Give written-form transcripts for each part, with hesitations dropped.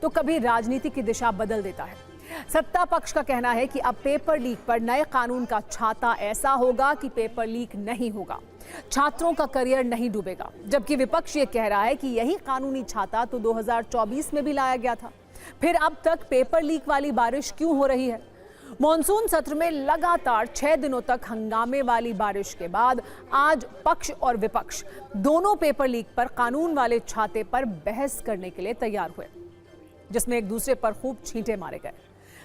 तो कभी राजनीति की दिशा बदल देता है। सत्ता पक्ष का कहना है कि अब पेपर लीक पर नए कानून का छाता ऐसा होगा कि पेपर लीक नहीं होगा, छात्रों का करियर नहीं डूबेगा, जबकि विपक्ष ये कह रहा है कि यही कानूनी छाता तो 2024 में भी लाया गया था। फिर अब तक पेपर लीक वाली बारिश क्यों हो रही है? मॉनसून सत्र में लगातार 6 दिनों तक हंगामे वाली बारिश के बाद आज पक्ष और विपक्ष दोनों पेपर लीक पर कानून वाले छाते पर बहस करने के लिए तैयार हुए, जिसमें एक दूसरे पर खूब छींटे मारे गए।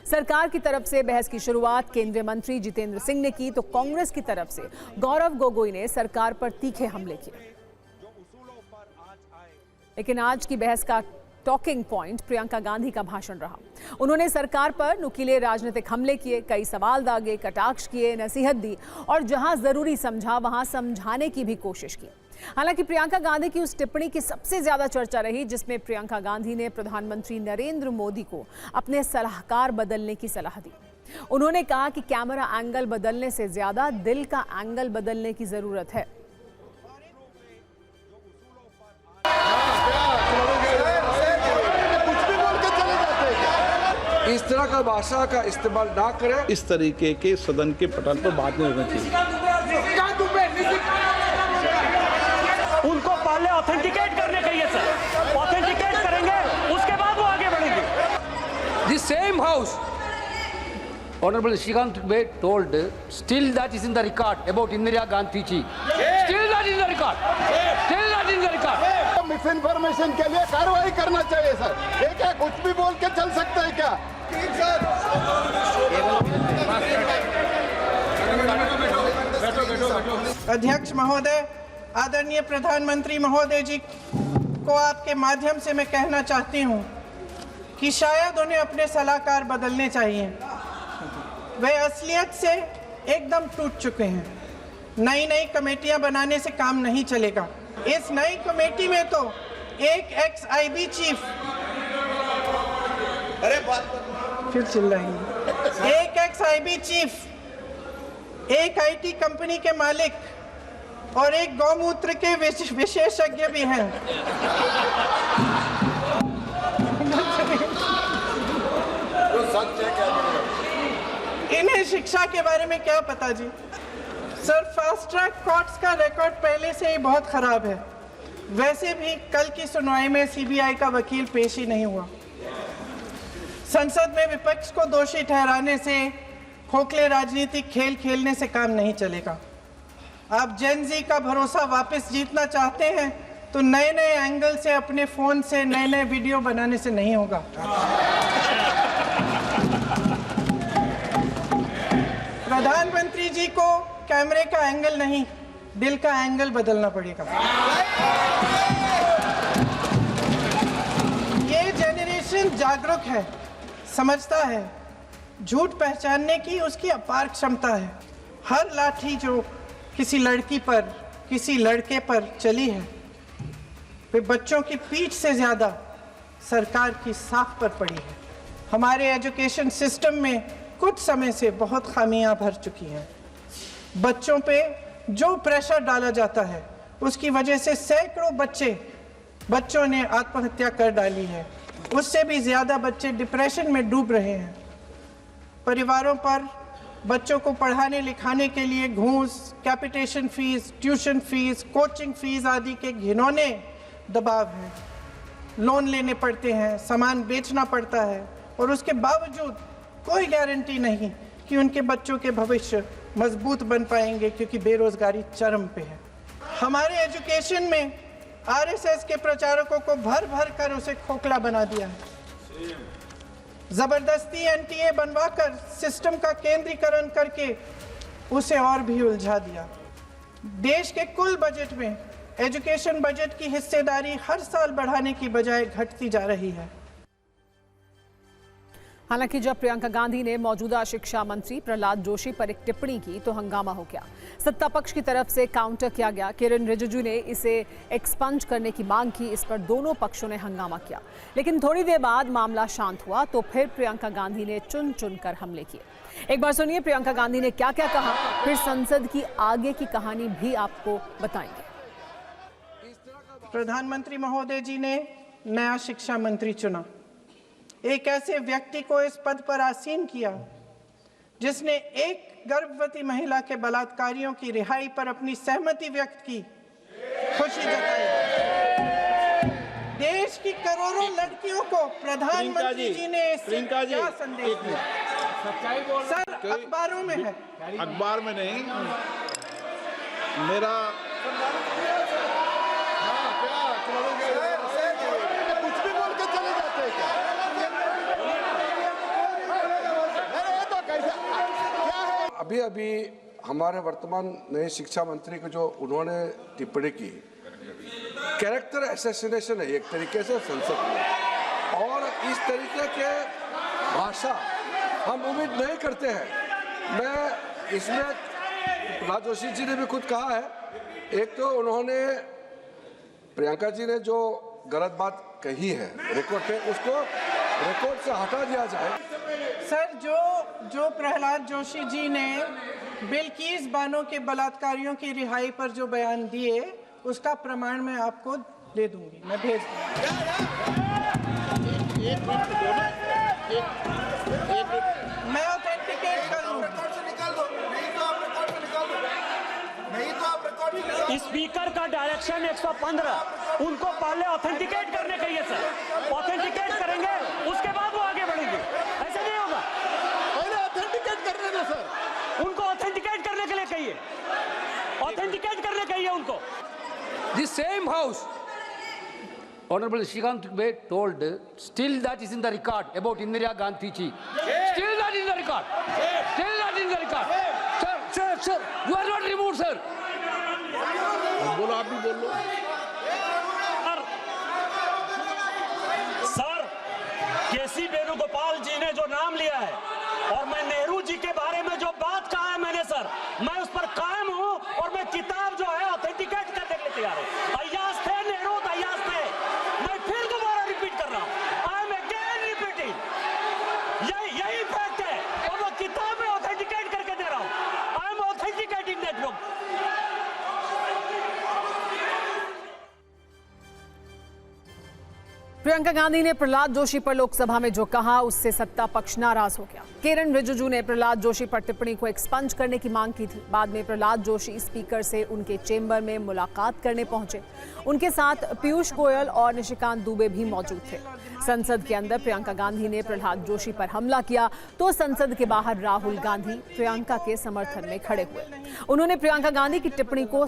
सरकार की तरफ से बहस की शुरुआत केंद्रीय मंत्री जितेंद्र सिंह ने की, तो कांग्रेस की तरफ से गौरव गोगोई ने सरकार पर तीखे हमले किए। लेकिन आज की बहस का टॉकिंग पॉइंट प्रियंका गांधी का भाषण रहा। उन्होंने सरकार पर नुकीले राजनीतिक हमले किए, कई सवाल दागे, कटाक्ष किए, नसीहत दी और जहां जरूरी समझा वहां समझाने की भी कोशिश की। हालांकि प्रियंका गांधी की उस टिप्पणी की सबसे ज्यादा चर्चा रही जिसमें प्रियंका गांधी ने प्रधानमंत्री नरेंद्र मोदी को अपने सलाहकार बदलने की सलाह दी। उन्होंने कहा कि कैमरा एंगल बदलने से ज्यादा दिल का एंगल बदलने की जरूरत है। इस तरह का भाषा का इस्तेमाल ना करें। इस तरीके के सदन के पटल पर बात नहीं होनी चाहिए। उनको पहले ऑथेंटिकेट करने चाहिए सर, ऑथेंटिकेट करेंगे उसके बाद वो आगे बढ़ेंगे। This same house, Honorable Shrikant Dubey told, still that is in the record about Indira Gandhi ji. Still that is in the record. Still that is in the record. Miss information के लिए कार्रवाई करना चाहिए sir. ये क्या कुछ भी बोल के चल सकता है क्या? अध्यक्ष महोदय, आदरणीय प्रधानमंत्री महोदय जी को आपके माध्यम से मैं कहना चाहती हूं कि शायद उन्हें अपने सलाहकार बदलने चाहिए। वे असलियत से एकदम टूट चुके हैं। नई नई कमेटियां बनाने से काम नहीं चलेगा। इस नई कमेटी में तो एक एक्स-आईबी चीफ, अरे बात फिर चिल्ला रही है, एक एक्स-आईबी चीफ, एक आईटी कंपनी के मालिक और एक गौमूत्र के विशेषज्ञ भी हैं। इन्हें शिक्षा के बारे में क्या पता जी? सर, फास्ट ट्रैक कोर्ट्स का रिकॉर्ड पहले से ही बहुत खराब है। वैसे भी कल की सुनवाई में सीबीआई का वकील पेश ही नहीं हुआ। संसद में विपक्ष को दोषी ठहराने से, खोखले राजनीतिक खेल खेलने से काम नहीं चलेगा। आप जेन जी का भरोसा वापस जीतना चाहते हैं तो नए नए एंगल से अपने फोन से नए नए वीडियो बनाने से नहीं होगा। प्रधानमंत्री जी को कैमरे का एंगल नहीं, दिल का एंगल बदलना पड़ेगा। ये जेनरेशन जागरूक है, समझता है, झूठ पहचानने की उसकी अपार क्षमता है। हर लाठी जो किसी लड़की पर, किसी लड़के पर चली है, वे बच्चों की पीठ से ज्यादा सरकार की साख पर पड़ी है। हमारे एजुकेशन सिस्टम में कुछ समय से बहुत खामियां भर चुकी हैं। बच्चों पे जो प्रेशर डाला जाता है उसकी वजह से सैकड़ों बच्चों ने आत्महत्या कर डाली है। उससे भी ज्यादा बच्चे डिप्रेशन में डूब रहे हैं। परिवारों पर बच्चों को पढ़ाने लिखाने के लिए घूस, capitation fees, tuition fees, coaching fees आदि के घिनौने दबाव हैं। लोन लेने पड़ते हैं, सामान बेचना पड़ता है और उसके बावजूद कोई गारंटी नहीं कि उनके बच्चों के भविष्य मजबूत बन पाएंगे, क्योंकि बेरोजगारी चरम पे है। हमारे एजुकेशन में आरएसएस के प्रचारकों को भर भर कर उसे खोखला बना दिया है। जबरदस्ती एनटीए बनवाकर सिस्टम का केंद्रीकरण करके उसे और भी उलझा दिया। देश के कुल बजट में एजुकेशन बजट की हिस्सेदारी हर साल बढ़ाने की बजाय घटती जा रही है। हालांकि जब प्रियंका गांधी ने मौजूदा शिक्षा मंत्री प्रहलाद जोशी पर एक टिप्पणी की तो हंगामा हो गया। सत्ता पक्ष की तरफ से काउंटर किया गया। किरण रिजिजू ने इसे एक्सपंज करने की मांग की। इस पर दोनों पक्षों ने हंगामा किया, लेकिन थोड़ी देर बाद मामला शांत हुआ तो फिर प्रियंका गांधी ने चुन चुनकर हमले किए। एक बार सुनिए प्रियंका गांधी ने क्या क्या कहा, फिर संसद की आगे की कहानी भी आपको बताएंगे। प्रधानमंत्री महोदय जी ने नया शिक्षा मंत्री चुना। एक ऐसे व्यक्ति को इस पद पर आसीन किया जिसने एक गर्भवती महिला के बलात्कारियों की रिहाई पर अपनी सहमति व्यक्त की, खुशी जताई। देश की करोड़ों लड़कियों को प्रधानमंत्री जी ने इससे क्या संदेश दिया? सर, अखबारों में है, अखबार में नहीं। मेरा कुछ भी बोल के चले जाते हैं क्या? अरे ये तो कैसा क्या है? अभी अभी हमारे वर्तमान नए शिक्षा मंत्री को जो उन्होंने टिप्पणी की, कैरेक्टर असैसिनेशन है एक तरीके से संसद में, और इस तरीके के भाषा हम उम्मीद नहीं करते हैं। मैं इसमें प्रहलाद जोशी जी ने भी खुद कहा है, एक तो उन्होंने प्रियंका जी ने जो गलत बात कही है रिकॉर्ड पे, उसको रिकॉर्ड से हटा दिया जाए। सर, जो प्रहलाद जोशी जी ने बिल्किस बानो के बलात्कारियों की रिहाई पर जो बयान दिए, उसका प्रमाण मैं आपको दे दूंगी, मैं भेज मैं ऑथेंटिकेट कर लूंगा। स्पीकर का डायरेक्शन 115, उनको पहले ऑथेंटिकेट करने कहिए सर। ऑथेंटिकेट करेंगे, उसके बाद वो आगे बढ़ेंगे। ऐसा नहीं होगा, पहले ऑथेंटिकेट कर देना सर। उनको ऑथेंटिकेट करने के लिए कहिए, ऑथेंटिकेट करने कहिए उनको। The same house, Honorable Shrikant Dubey told, still that is in the record about Indira Gandhi ji. Still that is in the record. Still that is in the record. Sir, you are not removed, sir. बोलो, आप भी बोल लो। Sir, केसी वेणुगोपाल जी ने जो नाम लिया है और मैं नेहरू जी के बारे में जो बात कहा है मैंने, सर, मैं उस पर कायम हूं और मैं किताब जो है ऑथेंटिकेट करने के लिए तैयार हूं। अय्याज थे नेहरू, अय्याज थे। मैं फिर दोबारा रिपीट कर रहा हूं, आई एम अगेन रिपीटिंग। यही फैक्ट है और मैं किताब में ऑथेंटिकेट करके दे रहा हूं। I am authenticating that book. Priyanka Gandhi ने प्रहलाद जोशी पर लोकसभा में जो कहा, उससे सत्ता पक्ष नाराज हो गया। किरण रिजिजू ने प्रहलाद जोशी पर टिप्पणी को एक्सपंज करने की मांग की थी। बाद में प्रहलाद जोशी स्पीकर से उनके चेंबर में मुलाकात करने पहुंचे। उनके साथ पीयूष गोयल और निशिकांत दुबे भी मौजूद थे। संसद के अंदर प्रियंका गांधी ने प्रहलाद जोशी पर हमला किया तो संसद के बाहर राहुल गांधी प्रियंका के समर्थन में खड़े हुए। उन्होंने प्रियंका गांधी की टिप्पणी को